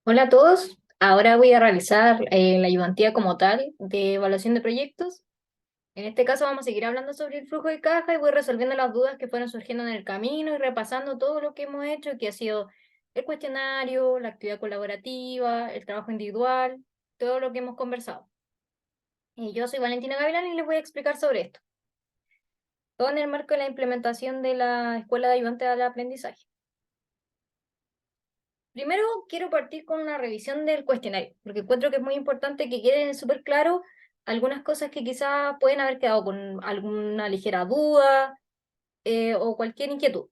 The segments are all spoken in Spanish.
Hola a todos. Ahora voy a realizar la ayudantía como tal de evaluación de proyectos. En este caso vamos a seguir hablando sobre el flujo de caja y voy resolviendo las dudas que fueron surgiendo en el camino y repasando todo lo que hemos hecho, que ha sido el cuestionario, la actividad colaborativa, el trabajo individual, todo lo que hemos conversado. Yo soy Valentina Gavilán y les voy a explicar sobre esto, todo en el marco de la implementación de la Escuela de Ayudante al Aprendizaje. Primero quiero partir con una revisión del cuestionario, porque encuentro que es muy importante que queden súper claro algunas cosas que quizás pueden haber quedado con alguna ligera duda o cualquier inquietud.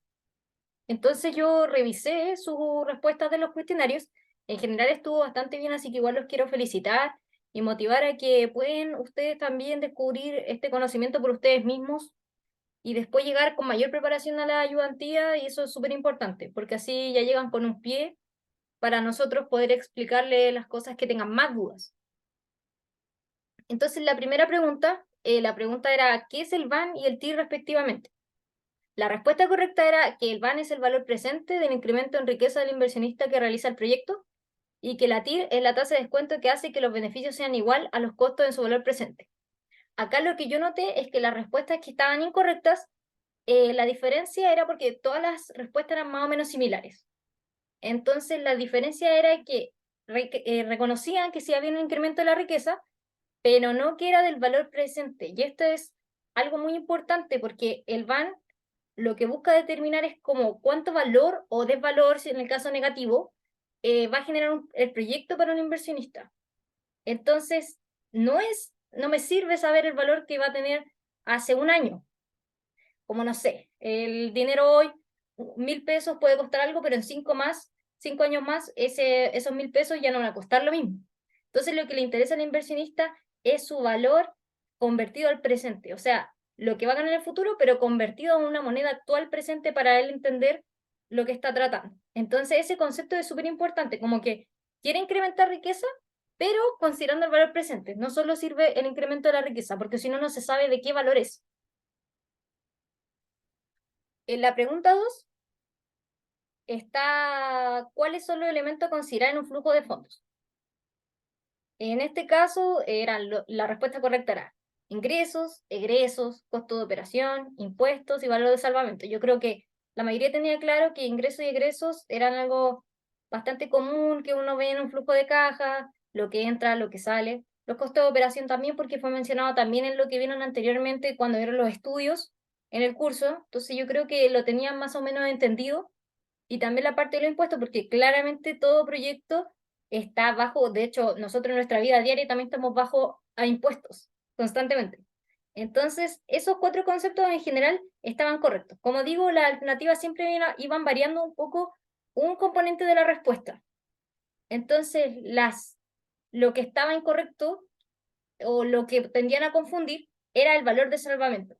Entonces yo revisé sus respuestas de los cuestionarios. En general estuvo bastante bien, así que igual los quiero felicitar y motivar a que pueden ustedes también descubrir este conocimiento por ustedes mismos y después llegar con mayor preparación a la ayudantía, y eso es súper importante, porque así ya llegan con un pie para nosotros poder explicarle las cosas que tengan más dudas. Entonces, la primera pregunta, la pregunta era, ¿qué es el VAN y el TIR respectivamente? La respuesta correcta era que el VAN es el valor presente del incremento en riqueza del inversionista que realiza el proyecto y que la TIR es la tasa de descuento que hace que los beneficios sean igual a los costos en su valor presente. Acá lo que yo noté es que las respuestas que estaban incorrectas, la diferencia era porque todas las respuestas eran más o menos similares. Entonces, la diferencia era que reconocían que sí había un incremento de la riqueza, pero no que era del valor presente. Y esto es algo muy importante porque el BAN lo que busca determinar es como cuánto valor o desvalor, si en el caso negativo, va a generar el proyecto para un inversionista. Entonces, no me sirve saber el valor que va a tener hace un año, como no sé, el dinero hoy, 1.000 pesos puede costar algo, pero en 5 años más, esos 1.000 pesos ya no van a costar lo mismo. Entonces, lo que le interesa al inversionista es su valor convertido al presente, o sea, lo que va a ganar en el futuro, pero convertido en una moneda actual presente para él entender lo que está tratando. Entonces, ese concepto es súper importante, como que quiere incrementar riqueza, pero considerando el valor presente. No solo sirve el incremento de la riqueza, porque si no, no se sabe de qué valor es. En la pregunta 2 está, ¿cuáles son los elementos a considerar en un flujo de fondos? En este caso, la respuesta correcta era ingresos, egresos, costo de operación, impuestos y valor de salvamento. Yo creo que la mayoría tenía claro que ingresos y egresos eran algo bastante común que uno ve en un flujo de caja, lo que entra, lo que sale. Los costos de operación también, porque fue mencionado también en lo que vieron anteriormente cuando vieron los estudios en el curso. Entonces yo creo que lo tenían más o menos entendido. Y también la parte de los impuestos, porque claramente todo proyecto está bajo, de hecho, nosotros en nuestra vida diaria también estamos bajo a impuestos constantemente. Entonces, esos cuatro conceptos en general estaban correctos. Como digo, las alternativas siempre iban variando un poco un componente de la respuesta. Entonces, lo que estaba incorrecto o lo que tendían a confundir era el valor de salvamento.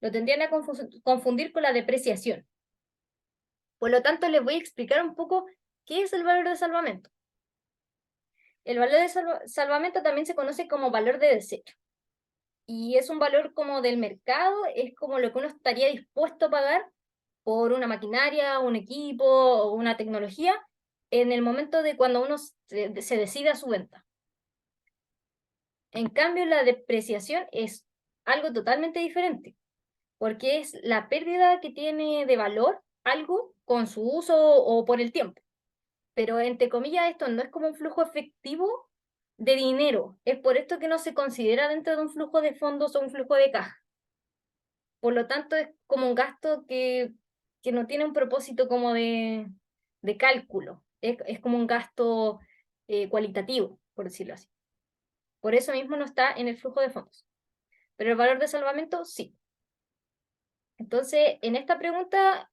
Lo tendían a confundir con la depreciación. Por lo tanto, les voy a explicar un poco qué es el valor de salvamento. El valor de salvamento también se conoce como valor de desecho. Y es un valor como del mercado, es como lo que uno estaría dispuesto a pagar por una maquinaria, un equipo o una tecnología en el momento de cuando uno se decide a su venta. En cambio, la depreciación es algo totalmente diferente, porque es la pérdida que tiene de valor algo con su uso o por el tiempo. Pero entre comillas esto no es como un flujo efectivo de dinero, es por esto que no se considera dentro de un flujo de fondos o un flujo de caja. Por lo tanto, es como un gasto que no tiene un propósito como de cálculo, es como un gasto cualitativo, por decirlo así. Por eso mismo no está en el flujo de fondos. Pero el valor de salvamento, sí. Entonces, en esta pregunta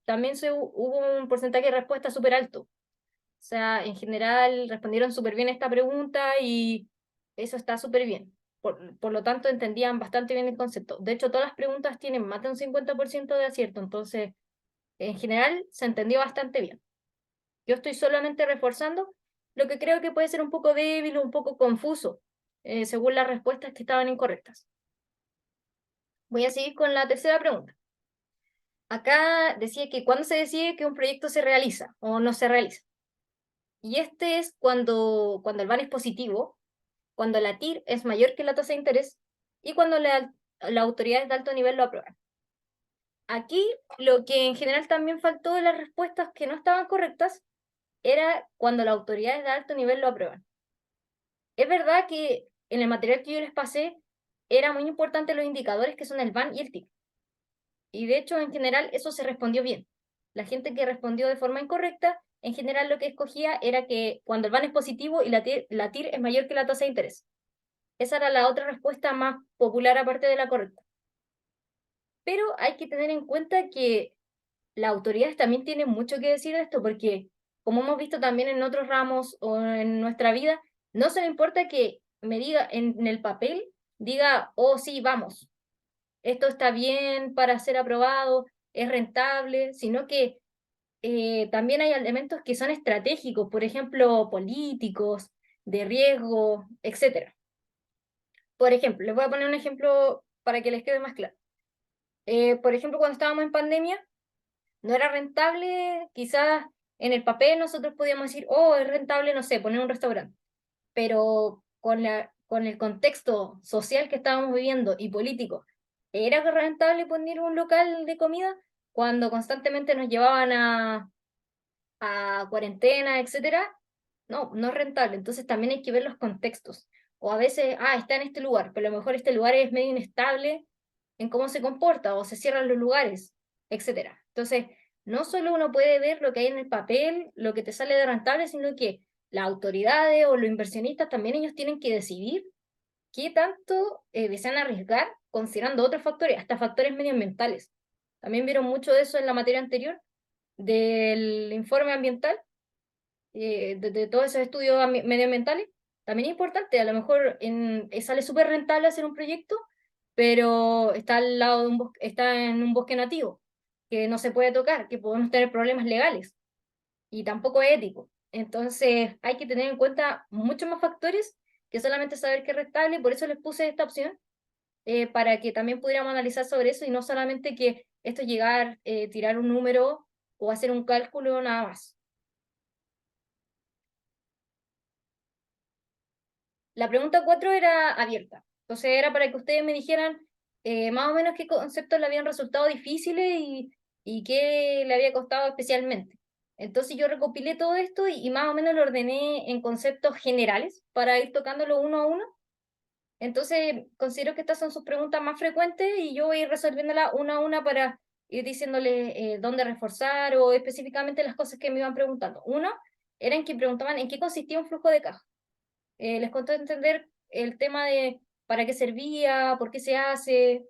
también hubo un porcentaje de respuesta súper alto. O sea, en general respondieron súper bien esta pregunta y eso está súper bien. Por lo tanto, entendían bastante bien el concepto. De hecho, todas las preguntas tienen más de un 50% de acierto, entonces, en general, se entendió bastante bien. Yo estoy solamente reforzando lo que creo que puede ser un poco débil o un poco confuso, según las respuestas que estaban incorrectas. Voy a seguir con la tercera pregunta. Acá decía que cuándo se decide que un proyecto se realiza o no se realiza. Y este es cuando el VAN es positivo, cuando la TIR es mayor que la tasa de interés y cuando la autoridad de alto nivel lo aprueban. Aquí lo que en general también faltó de las respuestas que no estaban correctas era cuando las autoridades de alto nivel lo aprueban. Es verdad que en el material que yo les pasé era muy importante los indicadores que son el VAN y el TIR. Y de hecho, en general, eso se respondió bien. La gente que respondió de forma incorrecta, en general lo que escogía era que cuando el VAN es positivo y la TIR es mayor que la tasa de interés. Esa era la otra respuesta más popular aparte de la correcta. Pero hay que tener en cuenta que las autoridades también tienen mucho que decir de esto, porque como hemos visto también en otros ramos o en nuestra vida, no se le importa que me diga en el papel, diga, oh sí, vamos, esto está bien para ser aprobado, es rentable, sino que también hay elementos que son estratégicos, por ejemplo, políticos, de riesgo, etcétera. Por ejemplo, les voy a poner un ejemplo para que les quede más claro. Por ejemplo, cuando estábamos en pandemia, no era rentable, quizás en el papel nosotros podíamos decir, oh, es rentable, no sé, poner un restaurante, pero con el contexto social que estábamos viviendo y político, ¿era rentable poner un local de comida cuando constantemente nos llevaban a cuarentena, etcétera? No, no es rentable, entonces también hay que ver los contextos. O a veces, está en este lugar, pero a lo mejor este lugar es medio inestable en cómo se comporta, o se cierran los lugares, etcétera. Entonces, no solo uno puede ver lo que hay en el papel, lo que te sale de rentable, sino que las autoridades o los inversionistas también ellos tienen que decidir qué tanto desean arriesgar considerando otros factores, hasta factores medioambientales. También vieron mucho de eso en la materia anterior del informe ambiental, de todos esos estudios medioambientales. También es importante, a lo mejor sale súper rentable hacer un proyecto, pero está al lado de un bosque, está en un bosque nativo, que no se puede tocar, que podemos tener problemas legales y tampoco es ético. Entonces hay que tener en cuenta muchos más factores que solamente saber qué es rentable, por eso les puse esta opción, para que también pudiéramos analizar sobre eso y no solamente que esto es llegar, tirar un número o hacer un cálculo nada más. La pregunta 4 era abierta, entonces era para que ustedes me dijeran más o menos qué conceptos le habían resultado difíciles y qué le había costado especialmente. Entonces yo recopilé todo esto y más o menos lo ordené en conceptos generales para ir tocándolo uno a uno. Entonces considero que estas son sus preguntas más frecuentes y yo voy a ir resolviéndolas una a una para ir diciéndole dónde reforzar o específicamente las cosas que me iban preguntando. Uno era en que preguntaban en qué consistía un flujo de caja. Les costó entender el tema de para qué servía, por qué se hace,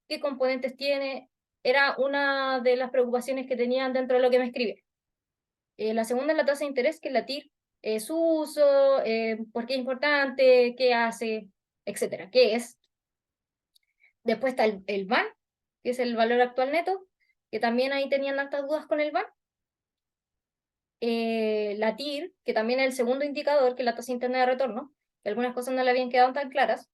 qué componentes tiene. Era una de las preocupaciones que tenían dentro de lo que me escribí. La segunda es la tasa de interés, que es la TIR, su uso, por qué es importante, qué hace, etcétera, qué es. Después está el VAN, que es el valor actual neto, que también ahí tenían altas dudas con el VAN. La TIR, que también es el segundo indicador, que es la tasa interna de retorno, que algunas cosas no le habían quedado tan claras.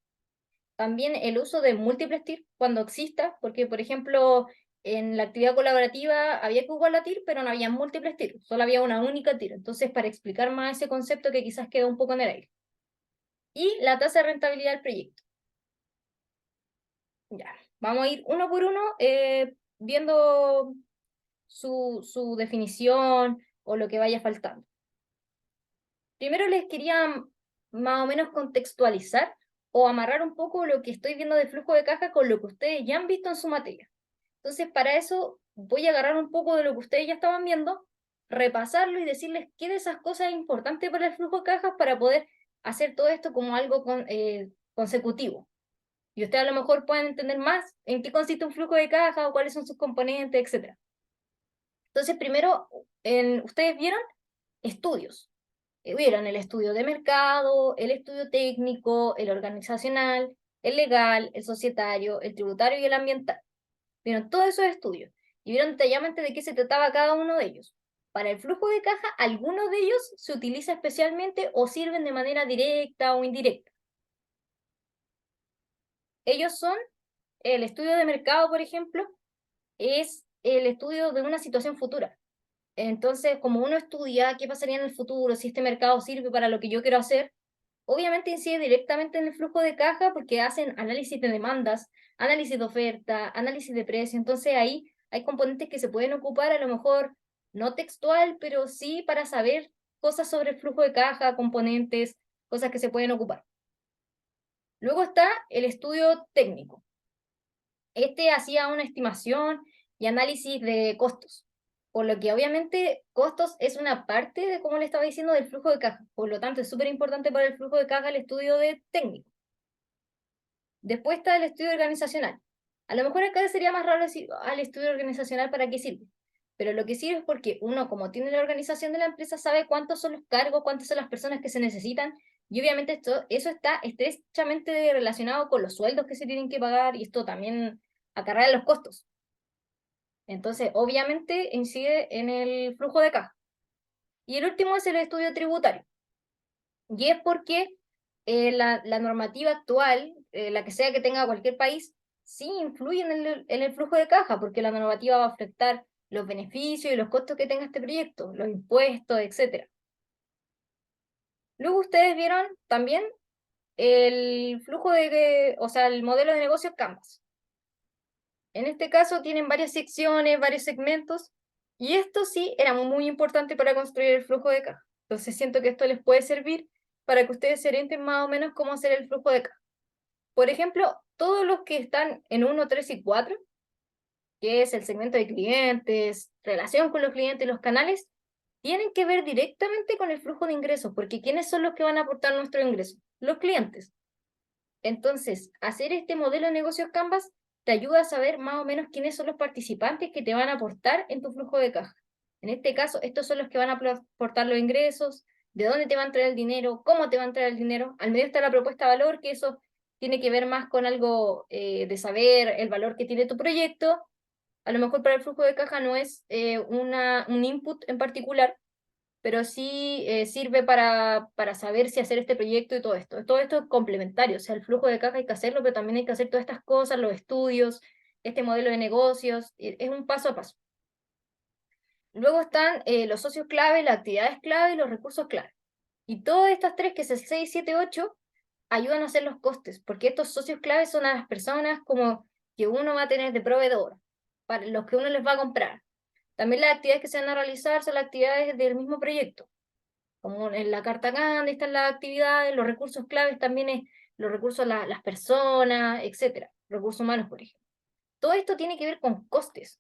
También el uso de múltiples TIR cuando exista, porque por ejemplo en la actividad colaborativa había que ocupar la TIR, pero no había múltiples TIR, solo había una única TIR. Entonces, para explicar más ese concepto que quizás quedó un poco en el aire. Y la tasa de rentabilidad del proyecto. Ya, vamos a ir uno por uno viendo su definición o lo que vaya faltando. Primero les quería más o menos contextualizar o amarrar un poco lo que estoy viendo de flujo de caja con lo que ustedes ya han visto en su materia. Entonces, para eso voy a agarrar un poco de lo que ustedes ya estaban viendo, repasarlo y decirles qué de esas cosas es importante para el flujo de cajas para poder hacer todo esto como algo consecutivo. Y ustedes a lo mejor pueden entender más en qué consiste un flujo de caja o cuáles son sus componentes, etc. Entonces, primero, ustedes vieron estudios. Vieron el estudio de mercado, el estudio técnico, el organizacional, el legal, el societario, el tributario y el ambiental. Vieron todos esos estudios y vieron detalladamente de qué se trataba cada uno de ellos. Para el flujo de caja, algunos de ellos se utiliza especialmente o sirven de manera directa o indirecta. Ellos son el estudio de mercado, por ejemplo, es el estudio de una situación futura. Entonces, como uno estudia qué pasaría en el futuro, si este mercado sirve para lo que yo quiero hacer, obviamente incide directamente en el flujo de caja porque hacen análisis de demandas, análisis de oferta, análisis de precio. Entonces ahí hay componentes que se pueden ocupar, a lo mejor no textual, pero sí para saber cosas sobre el flujo de caja, componentes, cosas que se pueden ocupar. Luego está el estudio técnico. Este hacía una estimación y análisis de costos, por lo que obviamente costos es una parte de, como le estaba diciendo, del flujo de caja. Por lo tanto, es súper importante para el flujo de caja el estudio de técnico. Después está el estudio organizacional. A lo mejor acá sería más raro decir al estudio organizacional para qué sirve, pero lo que sirve es porque uno, como tiene la organización de la empresa, sabe cuántos son los cargos, cuántas son las personas que se necesitan, y obviamente eso está estrechamente relacionado con los sueldos que se tienen que pagar, y esto también acarrea los costos. Entonces, obviamente, incide en el flujo de caja. Y el último es el estudio tributario. Y es porque la normativa actual, la que sea que tenga cualquier país, sí influye en el flujo de caja, porque la normativa va a afectar los beneficios y los costos que tenga este proyecto, los impuestos, etc. Luego ustedes vieron también el flujo o sea, el modelo de negocio Canvas. En este caso tienen varias secciones, varios segmentos, y esto sí era muy importante para construir el flujo de caja. Entonces siento que esto les puede servir para que ustedes se orienten más o menos cómo hacer el flujo de caja. Por ejemplo, todos los que están en 1, 3 y 4, que es el segmento de clientes, relación con los clientes y los canales, tienen que ver directamente con el flujo de ingresos, porque ¿quiénes son los que van a aportar nuestro ingreso? Los clientes. Entonces, hacer este modelo de negocios Canvas te ayuda a saber más o menos quiénes son los participantes que te van a aportar en tu flujo de caja. En este caso, estos son los que van a aportar los ingresos, de dónde te va a entrar el dinero, cómo te va a entrar el dinero. Al medio está la propuesta de valor, que eso tiene que ver más con algo de saber el valor que tiene tu proyecto. A lo mejor para el flujo de caja no es un input en particular, pero sí sirve para saber si hacer este proyecto y todo esto. Todo esto es complementario, o sea, el flujo de caja hay que hacerlo, pero también hay que hacer todas estas cosas, los estudios, este modelo de negocios, es un paso a paso. Luego están los socios clave, las actividades clave y los recursos clave. Y todas estas tres, que es el 6, 7, 8, ayudan a hacer los costes, porque estos socios clave son a las personas como que uno va a tener de proveedor, para los que uno les va a comprar. También las actividades que se van a realizar son las actividades del mismo proyecto, como en la carta Gandhi están las actividades, los recursos claves también es los recursos, las personas, etcétera, recursos humanos, por ejemplo. Todo esto tiene que ver con costes.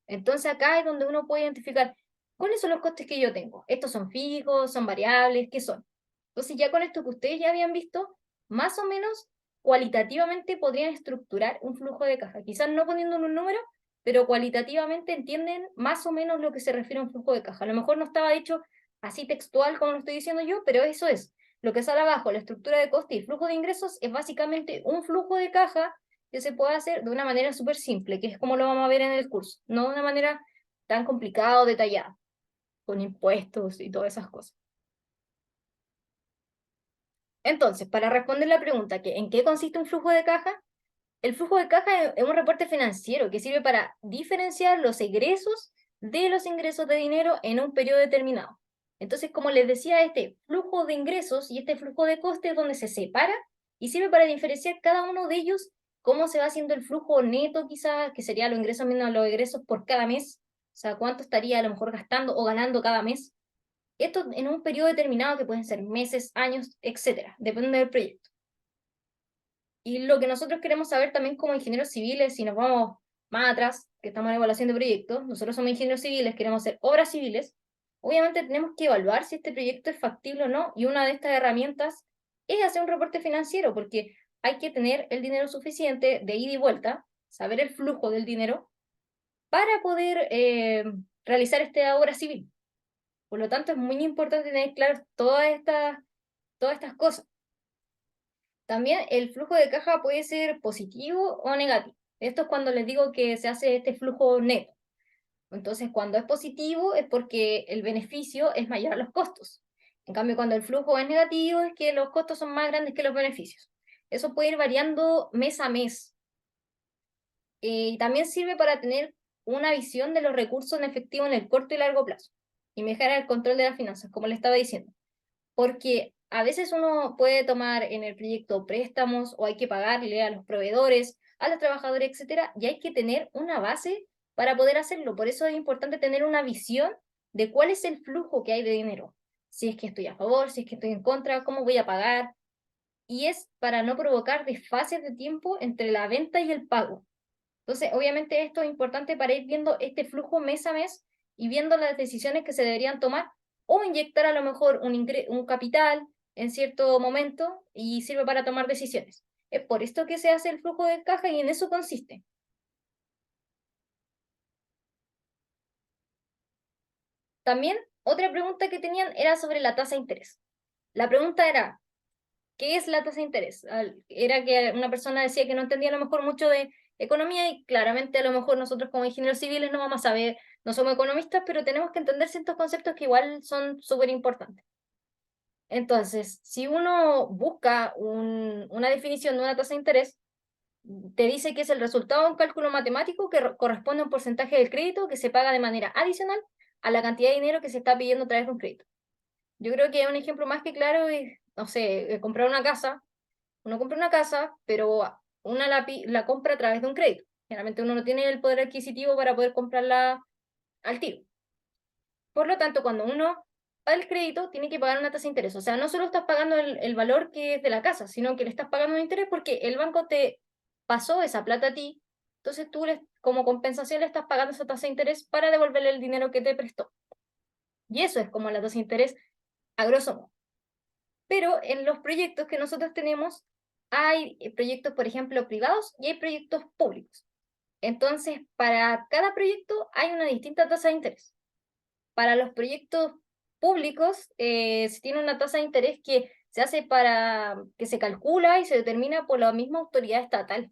Entonces acá es donde uno puede identificar cuáles son los costes que yo tengo. ¿Estos son fijos, son variables, qué son? Entonces ya con esto que ustedes ya habían visto, más o menos cualitativamente podrían estructurar un flujo de caja. Quizás no poniéndole un número, pero cualitativamente entienden más o menos lo que se refiere a un flujo de caja. A lo mejor no estaba dicho así textual como lo estoy diciendo yo, pero eso es. Lo que sale abajo, la estructura de coste y flujo de ingresos, es básicamente un flujo de caja que se puede hacer de una manera súper simple, que es como lo vamos a ver en el curso, no de una manera tan complicada o detallada, con impuestos y todas esas cosas. Entonces, para responder la pregunta, ¿en qué consiste un flujo de caja? El flujo de caja es un reporte financiero que sirve para diferenciar los egresos de los ingresos de dinero en un periodo determinado. Entonces, como les decía, este flujo de ingresos y este flujo de costes es donde se separa y sirve para diferenciar cada uno de ellos, cómo se va haciendo el flujo neto quizás, que sería los ingresos menos los egresos por cada mes, o sea, cuánto estaría a lo mejor gastando o ganando cada mes. Esto en un periodo determinado que pueden ser meses, años, etcétera, depende del proyecto. Y lo que nosotros queremos saber también como ingenieros civiles, si nos vamos más atrás, que estamos en evaluación de proyectos, nosotros somos ingenieros civiles, queremos hacer obras civiles, obviamente tenemos que evaluar si este proyecto es factible o no, y una de estas herramientas es hacer un reporte financiero, porque hay que tener el dinero suficiente de ida y vuelta, saber el flujo del dinero, para poder realizar esta obra civil. Por lo tanto, es muy importante tener claras todas estas cosas. También el flujo de caja puede ser positivo o negativo. Esto es cuando les digo que se hace este flujo neto. Entonces, cuando es positivo es porque el beneficio es mayor a los costos. En cambio, cuando el flujo es negativo es que los costos son más grandes que los beneficios. Eso puede ir variando mes a mes. Y también sirve para tener una visión de los recursos en efectivo en el corto y largo plazo y mejorar el control de las finanzas, como le estaba diciendo. Porque a veces uno puede tomar en el proyecto préstamos o hay que pagarle a los proveedores, a los trabajadores, etcétera, y hay que tener una base para poder hacerlo. Por eso es importante tener una visión de cuál es el flujo que hay de dinero. Si es que estoy a favor, si es que estoy en contra, cómo voy a pagar. Y es para no provocar desfases de tiempo entre la venta y el pago. Entonces, obviamente esto es importante para ir viendo este flujo mes a mes y viendo las decisiones que se deberían tomar o inyectar a lo mejor un capital en cierto momento y sirve para tomar decisiones. Es por esto que se hace el flujo de caja y en eso consiste. También otra pregunta que tenían era sobre la tasa de interés. La pregunta era, ¿qué es la tasa de interés? Era que una persona decía que no entendía a lo mejor mucho de economía y claramente a lo mejor nosotros como ingenieros civiles no vamos a saber, no somos economistas, pero tenemos que entender ciertos conceptos que igual son súper importantes. Entonces, si uno busca una definición de una tasa de interés, te dice que es el resultado de un cálculo matemático que corresponde a un porcentaje del crédito que se paga de manera adicional a la cantidad de dinero que se está pidiendo a través de un crédito. Yo creo que un ejemplo más que claro es, no sé, comprar una casa. Uno compra una casa, pero una la compra a través de un crédito. Generalmente uno no tiene el poder adquisitivo para poder comprarla al tiro. Por lo tanto, cuando uno da el crédito, tiene que pagar una tasa de interés. O sea, no solo estás pagando el valor que es de la casa, sino que le estás pagando un interés porque el banco te pasó esa plata a ti. Entonces tú, como compensación, le estás pagando esa tasa de interés para devolverle el dinero que te prestó. Y eso es como la tasa de interés a grosso modo. Pero en los proyectos que nosotros tenemos, hay proyectos, por ejemplo, privados y hay proyectos públicos. Entonces, para cada proyecto hay una distinta tasa de interés. Para los proyectos públicos, se tiene una tasa de interés que se hace que se calcula y se determina por la misma autoridad estatal.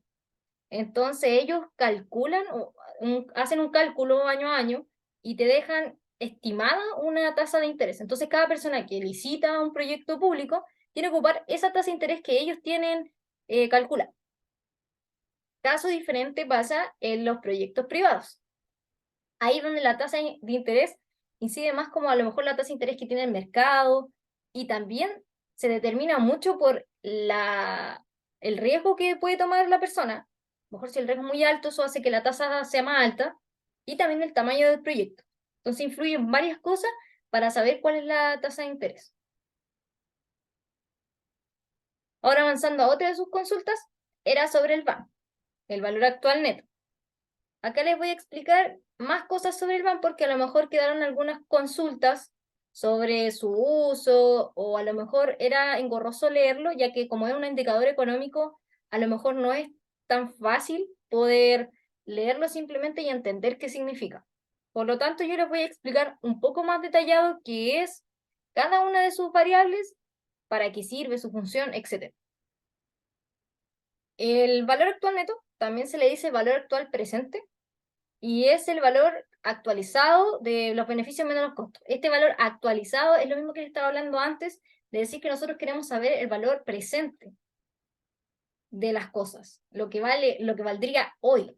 Entonces, ellos calculan, hacen un cálculo año a año y te dejan estimada una tasa de interés. Entonces, cada persona que licita un proyecto público tiene que ocupar esa tasa de interés que ellos tienen calculada. Caso diferente pasa en los proyectos privados. Ahí donde la tasa de interés incide más como a lo mejor la tasa de interés que tiene el mercado y también se determina mucho por el riesgo que puede tomar la persona. A lo mejor si el riesgo es muy alto, eso hace que la tasa sea más alta y también el tamaño del proyecto. Entonces influyen varias cosas para saber cuál es la tasa de interés. Ahora avanzando a otra de sus consultas, era sobre el BAN, el valor actual neto. Acá les voy a explicar más cosas sobre el BAN porque a lo mejor quedaron algunas consultas sobre su uso o a lo mejor era engorroso leerlo, ya que como es un indicador económico, a lo mejor no es tan fácil poder leerlo simplemente y entender qué significa. Por lo tanto, yo les voy a explicar un poco más detallado qué es cada una de sus variables, para qué sirve, su función, etc. El valor actual neto también se le dice valor actual presente y es el valor actualizado de los beneficios menos los costos. Este valor actualizado es lo mismo que les estaba hablando antes, de decir que nosotros queremos saber el valor presente de las cosas, lo que vale, lo que valdría hoy.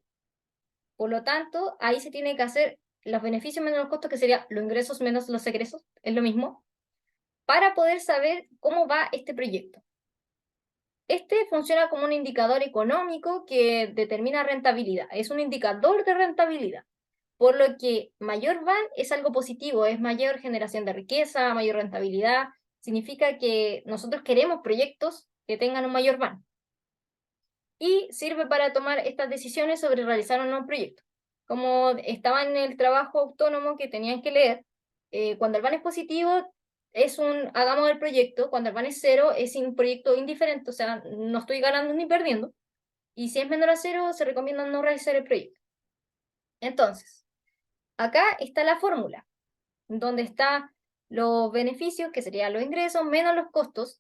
Por lo tanto, ahí se tiene que hacer los beneficios menos los costos, que sería los ingresos menos los egresos, es lo mismo, para poder saber cómo va este proyecto. Este funciona como un indicador económico que determina rentabilidad, es un indicador de rentabilidad. Por lo que mayor van es algo positivo, es mayor generación de riqueza, mayor rentabilidad, significa que nosotros queremos proyectos que tengan un mayor van. Y sirve para tomar estas decisiones sobre realizar o no un proyecto. Como estaba en el trabajo autónomo que tenían que leer, cuando el van es positivo, hagamos el proyecto, cuando el van es cero, es un proyecto indiferente, o sea, no estoy ganando ni perdiendo, y si es menor a cero, se recomienda no realizar el proyecto. Entonces, acá está la fórmula, donde están los beneficios, que serían los ingresos, menos los costos.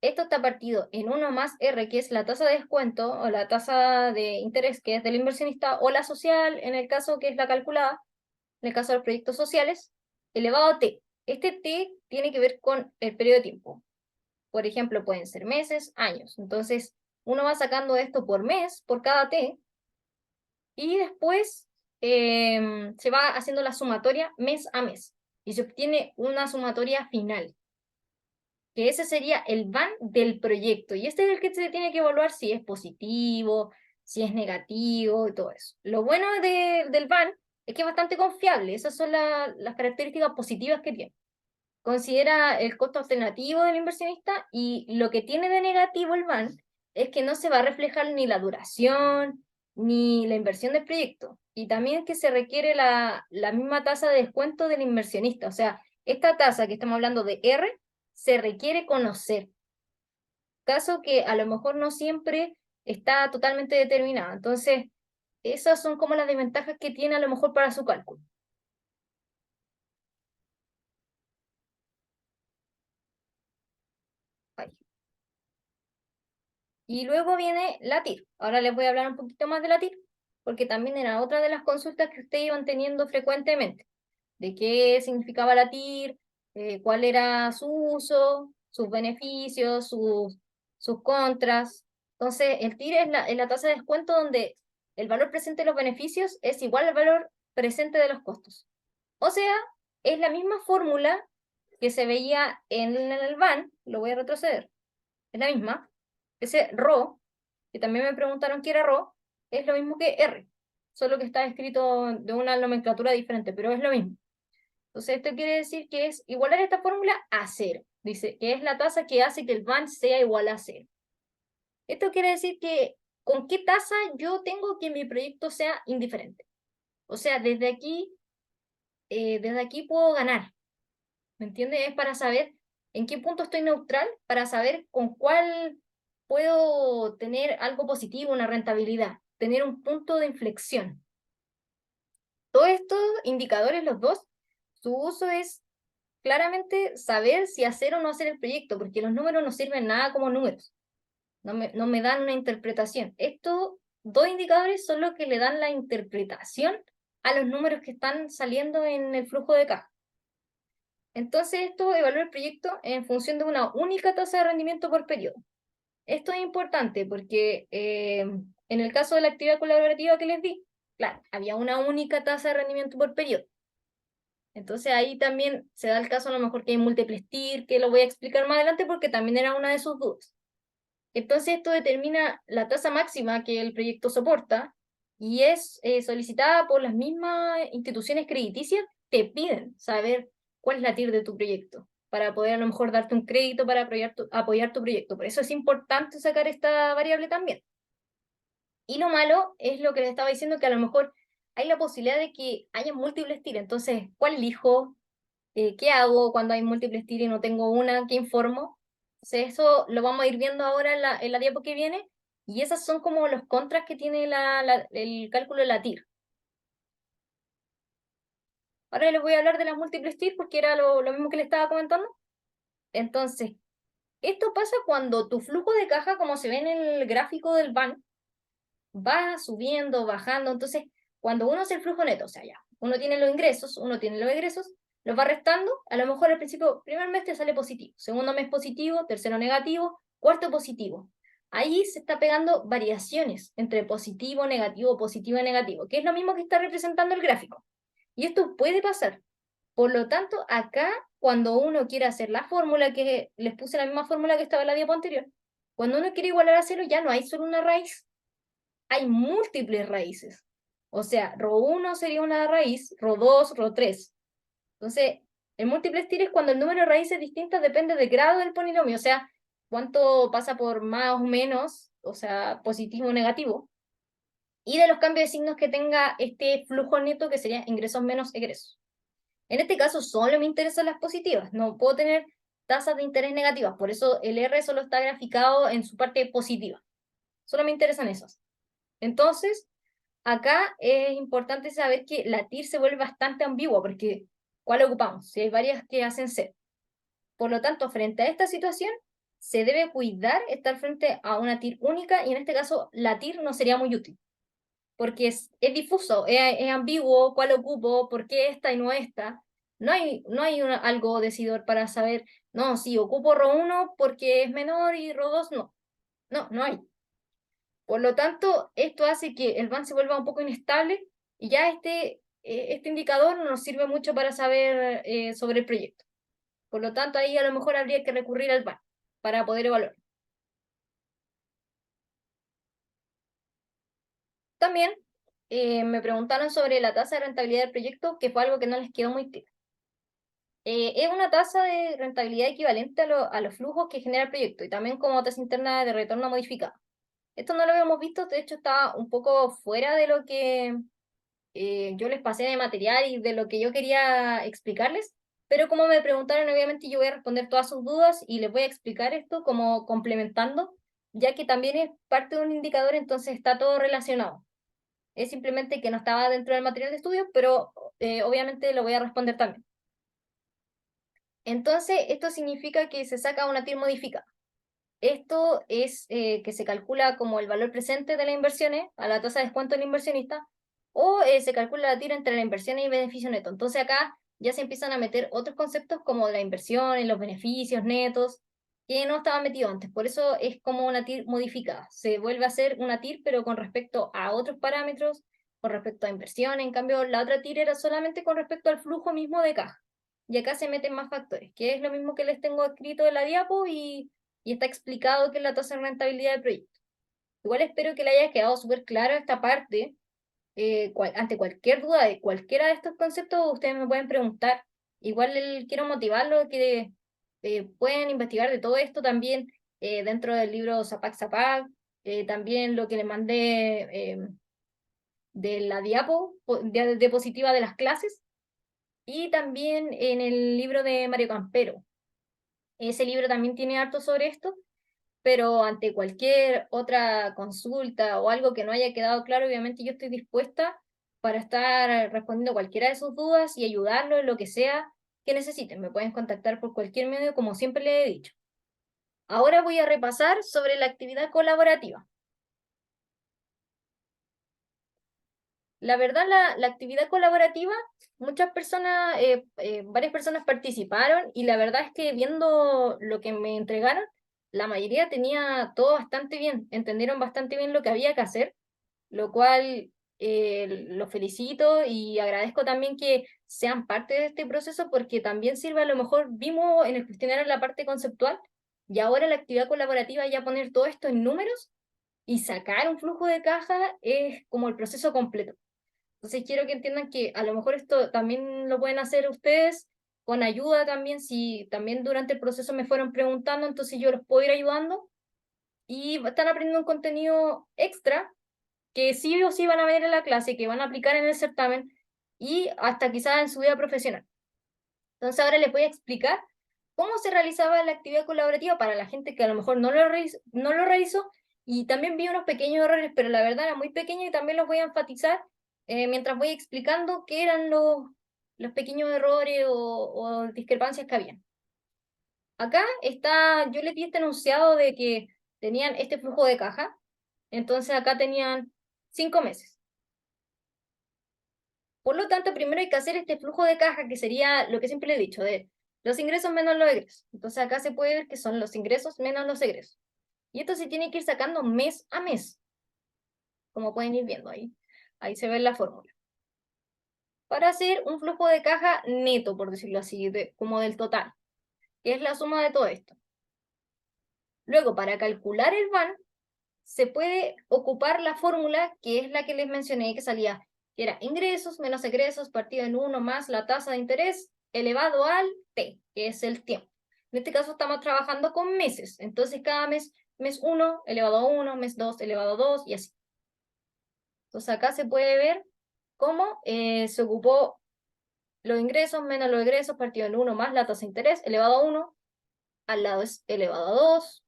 Esto está partido en 1 más R, que es la tasa de descuento, o la tasa de interés, que es del inversionista, o la social, en el caso que es la calculada, en el caso de los proyectos sociales, elevado a T. Este T tiene que ver con el periodo de tiempo. Por ejemplo, pueden ser meses, años. Entonces, uno va sacando esto por mes, por cada T, y después se va haciendo la sumatoria mes a mes y se obtiene una sumatoria final, que ese sería el van del proyecto, y este es el que se tiene que evaluar si es positivo, si es negativo y todo eso. Lo bueno del van es que es bastante confiable, esas son las características positivas que tiene. Considera el costo alternativo del inversionista, y lo que tiene de negativo el van es que no se va a reflejar ni la duración ni la inversión del proyecto, y también que se requiere la misma tasa de descuento del inversionista, o sea, esta tasa que estamos hablando de R se requiere conocer, caso que a lo mejor no siempre está totalmente determinada. Entonces, esas son como las desventajas que tiene a lo mejor para su cálculo. Ahí. Y luego viene la TIR. Ahora les voy a hablar un poquito más de la TIR, porque también era otra de las consultas que ustedes iban teniendo frecuentemente, de qué significaba la TIR, cuál era su uso, sus beneficios, sus contras. Entonces, el TIR es la tasa de descuento donde el valor presente de los beneficios es igual al valor presente de los costos. O sea, es la misma fórmula que se veía en el van, lo voy a retroceder, es la misma. Ese ρ, que también me preguntaron qué era ρ, es lo mismo que R, solo que está escrito de una nomenclatura diferente, pero es lo mismo. Entonces esto quiere decir que es igualar esta fórmula a cero. Dice que es la tasa que hace que el van sea igual a cero. Esto quiere decir que con qué tasa yo tengo que mi proyecto sea indiferente. O sea, desde aquí puedo ganar. ¿Me entiendes? Es para saber en qué punto estoy neutral, para saber con cuál puedo tener algo positivo, una rentabilidad, tener un punto de inflexión. Todos estos indicadores, los dos, su uso es claramente saber si hacer o no hacer el proyecto, porque los números no sirven nada como números, no me dan una interpretación. Estos dos indicadores son los que le dan la interpretación a los números que están saliendo en el flujo de caja. Entonces esto evalúa el proyecto en función de una única tasa de rendimiento por periodo. Esto es importante porque en el caso de la actividad colaborativa que les di, claro, había una única tasa de rendimiento por periodo. Entonces ahí también se da el caso a lo mejor que hay múltiples TIR, que lo voy a explicar más adelante porque también era una de sus dudas. Entonces esto determina la tasa máxima que el proyecto soporta y es solicitada por las mismas instituciones crediticias, te piden saber cuál es la TIR de tu proyecto para poder a lo mejor darte un crédito para apoyar tu proyecto. Por eso es importante sacar esta variable también. Y lo malo es lo que les estaba diciendo, que a lo mejor hay la posibilidad de que haya múltiples TIR. Entonces, ¿cuál elijo? ¿Qué hago cuando hay múltiples TIR y no tengo una? ¿Qué informo? Entonces, eso lo vamos a ir viendo ahora en la diapo que viene, y esas son como los contras que tiene el cálculo de la TIR. Ahora les voy a hablar de las múltiples TIR porque era lo mismo que les estaba comentando. Entonces, esto pasa cuando tu flujo de caja, como se ve en el gráfico del BAN, va subiendo, bajando. Entonces, cuando uno hace el flujo neto, o sea, ya, uno tiene los ingresos, uno tiene los egresos, los va restando, a lo mejor al principio, primer mes te sale positivo, segundo mes positivo, tercero negativo, cuarto positivo. Ahí se está pegando variaciones entre positivo, negativo, negativo, que es lo mismo que está representando el gráfico. Y esto puede pasar. Por lo tanto, acá, cuando uno quiere hacer la fórmula, que les puse la misma fórmula que estaba en la diapo anterior, cuando uno quiere igualar a cero, ya no hay solo una raíz, hay múltiples raíces. O sea, ρ1 sería una raíz, ρ2, ρ3. Entonces, el múltiples TIR es cuando el número de raíces distintas depende del grado del polinomio, o sea, cuánto pasa por más o menos, o sea, positivo o negativo, y de los cambios de signos que tenga este flujo neto, que sería ingresos menos egresos. En este caso, solo me interesan las positivas, no puedo tener tasas de interés negativas, por eso el R solo está graficado en su parte positiva. Solo me interesan esas. Entonces, acá es importante saber que la TIR se vuelve bastante ambigua, porque ¿cuál ocupamos? Si hay varias que hacen ser. Por lo tanto, frente a esta situación, se debe cuidar estar frente a una TIR única, y en este caso la TIR no sería muy útil, porque es difuso, es ambiguo cuál ocupo, por qué esta y no esta. No hay algo decidor para saber, no, si ocupo ρ1 porque es menor y ρ2 no. No hay. Por lo tanto, esto hace que el BAN se vuelva un poco inestable Y ya este indicador no nos sirve mucho para saber sobre el proyecto. Por lo tanto, ahí a lo mejor habría que recurrir al BAN para poder evaluar. También me preguntaron sobre la tasa de rentabilidad del proyecto, que fue algo que no les quedó muy claro. Es una tasa de rentabilidad equivalente a los flujos que genera el proyecto y también como tasa interna de retorno modificada. Esto no lo habíamos visto, de hecho está un poco fuera de lo que yo les pasé de material y de lo que yo quería explicarles, pero como me preguntaron, obviamente yo voy a responder todas sus dudas y les voy a explicar esto como complementando, ya que también es parte de un indicador, entonces está todo relacionado. Es simplemente que no estaba dentro del material de estudio, pero obviamente lo voy a responder también. Entonces, esto significa que se saca una TIR modificada. Esto es que se calcula como el valor presente de las inversiones a la tasa de descuento del inversionista, o se calcula la tira entre la inversión y el beneficio neto. Entonces acá ya se empiezan a meter otros conceptos como la inversión, los beneficios netos, que no estaban metidos antes. Por eso es como una TIR modificada. Se vuelve a hacer una TIR, pero con respecto a otros parámetros, con respecto a inversión. En cambio, la otra TIR era solamente con respecto al flujo mismo de caja. Y acá se meten más factores, que es lo mismo que les tengo escrito en la diapo y está explicado qué es la tasa de rentabilidad del proyecto. Igual espero que le haya quedado súper claro esta parte. Ante cualquier duda de cualquiera de estos conceptos, ustedes me pueden preguntar. Igual quiero motivarlo que pueden investigar de todo esto también dentro del libro Zapac Zapac, también lo que les mandé de la diapositiva de las clases, y también en el libro de Mario Campero. Ese libro también tiene harto sobre esto, pero ante cualquier otra consulta o algo que no haya quedado claro, obviamente yo estoy dispuesta para estar respondiendo cualquiera de sus dudas y ayudarlo en lo que sea que necesiten. Me pueden contactar por cualquier medio, como siempre les he dicho. Ahora voy a repasar sobre la actividad colaborativa. La verdad, la actividad colaborativa, varias personas participaron y la verdad es que viendo lo que me entregaron, la mayoría tenía todo bastante bien, entendieron bastante bien lo que había que hacer, lo cual los felicito y agradezco también que sean parte de este proceso porque también sirve, a lo mejor vimos en el cuestionario la parte conceptual y ahora la actividad colaborativa ya poner todo esto en números y sacar un flujo de caja es como el proceso completo. Entonces quiero que entiendan que a lo mejor esto también lo pueden hacer ustedes con ayuda también, si también durante el proceso me fueron preguntando, entonces yo los puedo ir ayudando y están aprendiendo un contenido extra que sí o sí van a ver en la clase, que van a aplicar en el certamen y hasta quizás en su vida profesional. Entonces ahora les voy a explicar cómo se realizaba la actividad colaborativa para la gente que a lo mejor no lo realizó y también vi unos pequeños errores, pero la verdad era muy pequeño y también los voy a enfatizar mientras voy explicando qué eran los pequeños errores o discrepancias que habían. Acá está, yo les di este enunciado de que tenían este flujo de caja, entonces acá tenían 5 meses. Por lo tanto, primero hay que hacer este flujo de caja, que sería lo que siempre le he dicho, de los ingresos menos los egresos. Entonces acá se puede ver que son los ingresos menos los egresos. Y esto se tiene que ir sacando mes a mes, como pueden ir viendo ahí. Ahí se ve la fórmula. Para hacer un flujo de caja neto, por decirlo así, como del total, que es la suma de todo esto. Luego, para calcular el BAN, se puede ocupar la fórmula que es la que les mencioné, que salía, que era ingresos menos egresos partido en 1 más la tasa de interés elevado al T, que es el tiempo. En este caso estamos trabajando con meses, entonces cada mes, mes 1 elevado a 1, mes 2 elevado a 2 y así. Entonces acá se puede ver cómo se ocupó los ingresos menos los egresos partido en 1 más la tasa de interés elevado a 1, al lado es elevado a 2,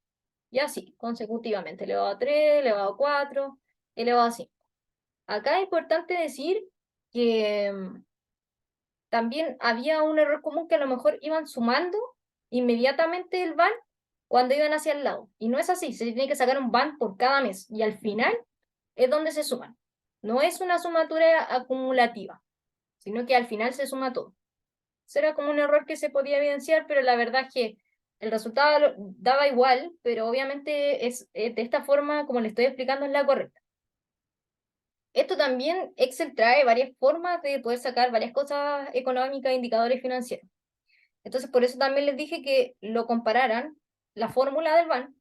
y así, consecutivamente, elevado a 3, elevado a 4, elevado a 5. Acá es importante decir que también había un error común que a lo mejor iban sumando inmediatamente el van cuando iban hacia el lado. Y no es así, se tiene que sacar un van por cada mes y al final es donde se suman. No es una sumatoria acumulativa, sino que al final se suma todo. Será como un error que se podía evidenciar, pero la verdad es que el resultado daba igual, pero obviamente es de esta forma, como le estoy explicando, es la correcta. Esto también, Excel trae varias formas de poder sacar varias cosas económicas, indicadores financieros. Entonces, por eso también les dije que lo compararan, la fórmula del BAN,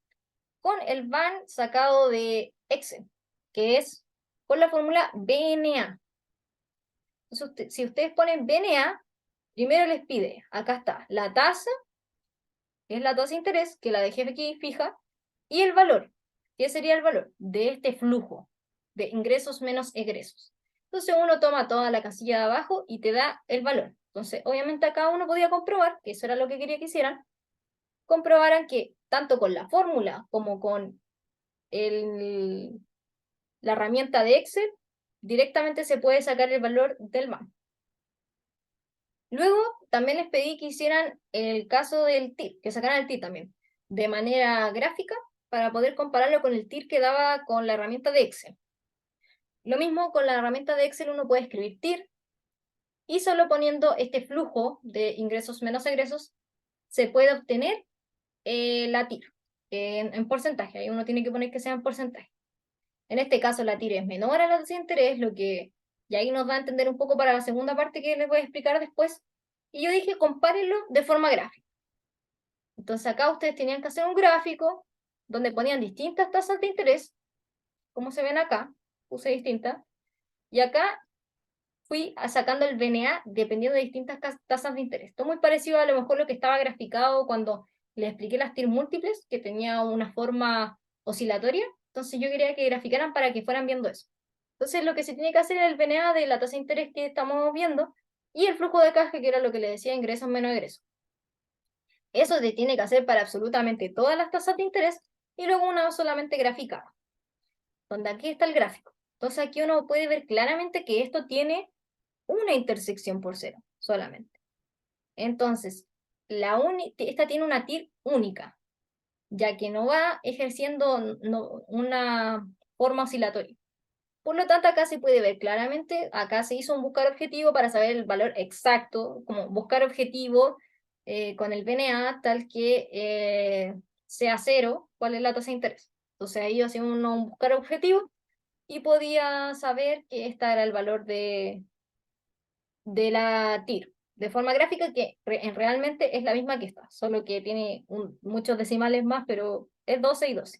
con el BAN sacado de Excel, que es con la fórmula BNA. Entonces, si ustedes ponen BNA, primero les pide, acá está, la tasa, que es la tasa de interés, que la dejé aquí fija, y el valor, que sería el valor de este flujo de ingresos menos egresos. Entonces uno toma toda la casilla de abajo y te da el valor. Entonces, obviamente acá uno podía comprobar, que eso era lo que quería que hicieran, comprobaran que tanto con la fórmula como con la herramienta de Excel, directamente se puede sacar el valor del BAN. Luego, también les pedí que hicieran el caso del TIR, que sacaran el TIR también, de manera gráfica, para poder compararlo con el TIR que daba con la herramienta de Excel. Lo mismo con la herramienta de Excel, uno puede escribir TIR, y solo poniendo este flujo de ingresos menos egresos, se puede obtener la TIR en porcentaje. Ahí uno tiene que poner que sea en porcentaje. En este caso, la TIR es menor a la tasa de interés, lo que y ahí nos va a entender un poco para la segunda parte que les voy a explicar después. Y yo dije, compárenlo de forma gráfica. Entonces acá ustedes tenían que hacer un gráfico donde ponían distintas tasas de interés, como se ven acá, puse distintas, y acá fui sacando el BNA dependiendo de distintas tasas de interés. Esto es muy parecido a lo mejor lo que estaba graficado cuando les expliqué las TIR múltiples, que tenía una forma oscilatoria. Entonces yo quería que graficaran para que fueran viendo eso. Entonces lo que se tiene que hacer es el BNA de la tasa de interés que estamos viendo y el flujo de caja, que era lo que les decía, ingresos menos egresos. Eso se tiene que hacer para absolutamente todas las tasas de interés y luego una solamente graficada, donde aquí está el gráfico. Entonces aquí uno puede ver claramente que esto tiene una intersección por cero solamente. Entonces, esta tiene una TIR única, ya que no va ejerciendo una forma oscilatoria. Por lo tanto, acá se puede ver claramente, acá se hizo un buscar objetivo para saber el valor exacto, como buscar objetivo con el BNA tal que sea cero, cuál es la tasa de interés. Entonces ahí yo hacía un buscar objetivo y podía saber que este era el valor de la TIR, de forma gráfica que realmente es la misma que esta, solo que tiene muchos decimales más, pero es 12 y 12.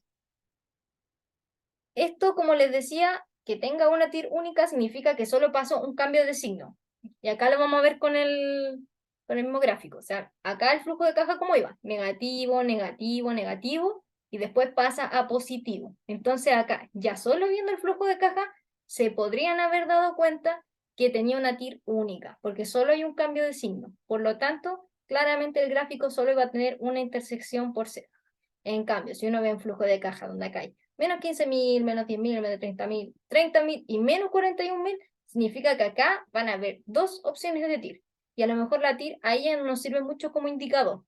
Esto, como les decía, que tenga una TIR única significa que solo pasó un cambio de signo. Y acá lo vamos a ver con el mismo gráfico. O sea, acá el flujo de caja, ¿cómo iba? Negativo, negativo, negativo, y después pasa a positivo. Entonces acá, ya solo viendo el flujo de caja, se podrían haber dado cuenta que tenía una TIR única, porque solo hay un cambio de signo. Por lo tanto, claramente el gráfico solo iba a tener una intersección por cero. En cambio, si uno ve un flujo de caja donde acá hay menos 15.000, menos 10.000, menos 30.000, 30.000 y menos 41.000, significa que acá van a haber dos opciones de TIR. Y a lo mejor la TIR ahí ya no nos sirve mucho como indicador.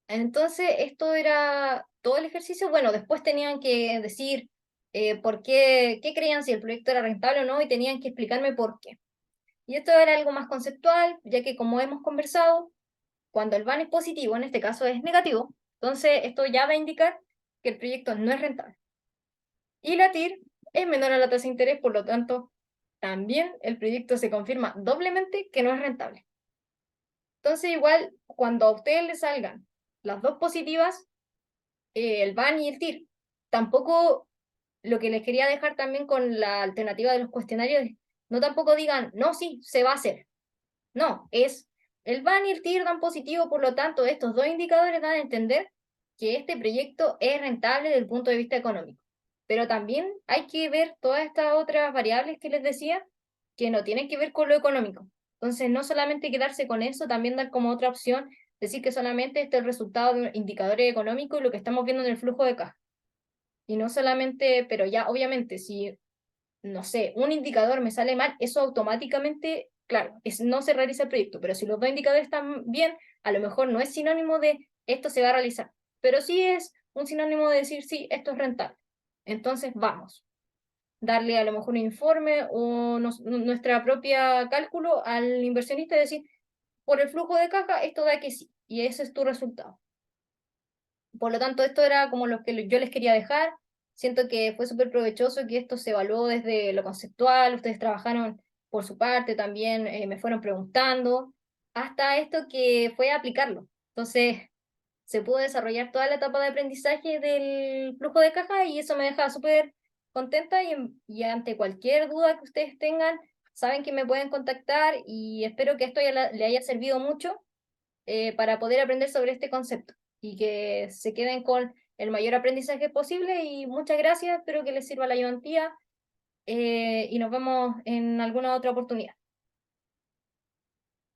Entonces, esto era todo el ejercicio. Bueno, después tenían que decir qué creían, si el proyecto era rentable o no, y tenían que explicarme por qué. Y esto era algo más conceptual, ya que como hemos conversado, cuando el BAN es positivo, en este caso es negativo, entonces esto ya va a indicar que el proyecto no es rentable. Y la TIR es menor a la tasa de interés, por lo tanto, también el proyecto se confirma doblemente que no es rentable. Entonces, igual, cuando a ustedes les salgan las dos positivas, el BAN y el TIR, tampoco lo que les quería dejar también con la alternativa de los cuestionarios, no tampoco digan, no, sí, se va a hacer. No, es el BAN y el TIR dan positivo, por lo tanto, estos dos indicadores dan a entender que este proyecto es rentable desde el punto de vista económico. Pero también hay que ver todas estas otras variables que les decía que no tienen que ver con lo económico. Entonces, no solamente quedarse con eso, también dar como otra opción, decir que solamente este es el resultado de indicadores económicos y lo que estamos viendo en el flujo de caja. Y no solamente, pero ya obviamente, si no sé, un indicador me sale mal, eso automáticamente, claro, no se realiza el proyecto, pero si los dos indicadores están bien, a lo mejor no es sinónimo de esto se va a realizar, pero sí es un sinónimo de decir, sí, esto es rentable. Entonces, vamos, darle a lo mejor un informe o nuestra propia cálculo al inversionista y decir, por el flujo de caja, esto da que sí, y ese es tu resultado. Por lo tanto, esto era como lo que yo les quería dejar. Siento que fue súper provechoso que esto se evaluó desde lo conceptual, ustedes trabajaron por su parte, también me fueron preguntando, hasta esto que fue aplicarlo. Entonces, se pudo desarrollar toda la etapa de aprendizaje del flujo de caja y eso me deja súper contenta y ante cualquier duda que ustedes tengan, saben que me pueden contactar y espero que esto le haya servido mucho para poder aprender sobre este concepto y que se queden con el mayor aprendizaje posible y muchas gracias, espero que les sirva la ayudantía y nos vemos en alguna otra oportunidad.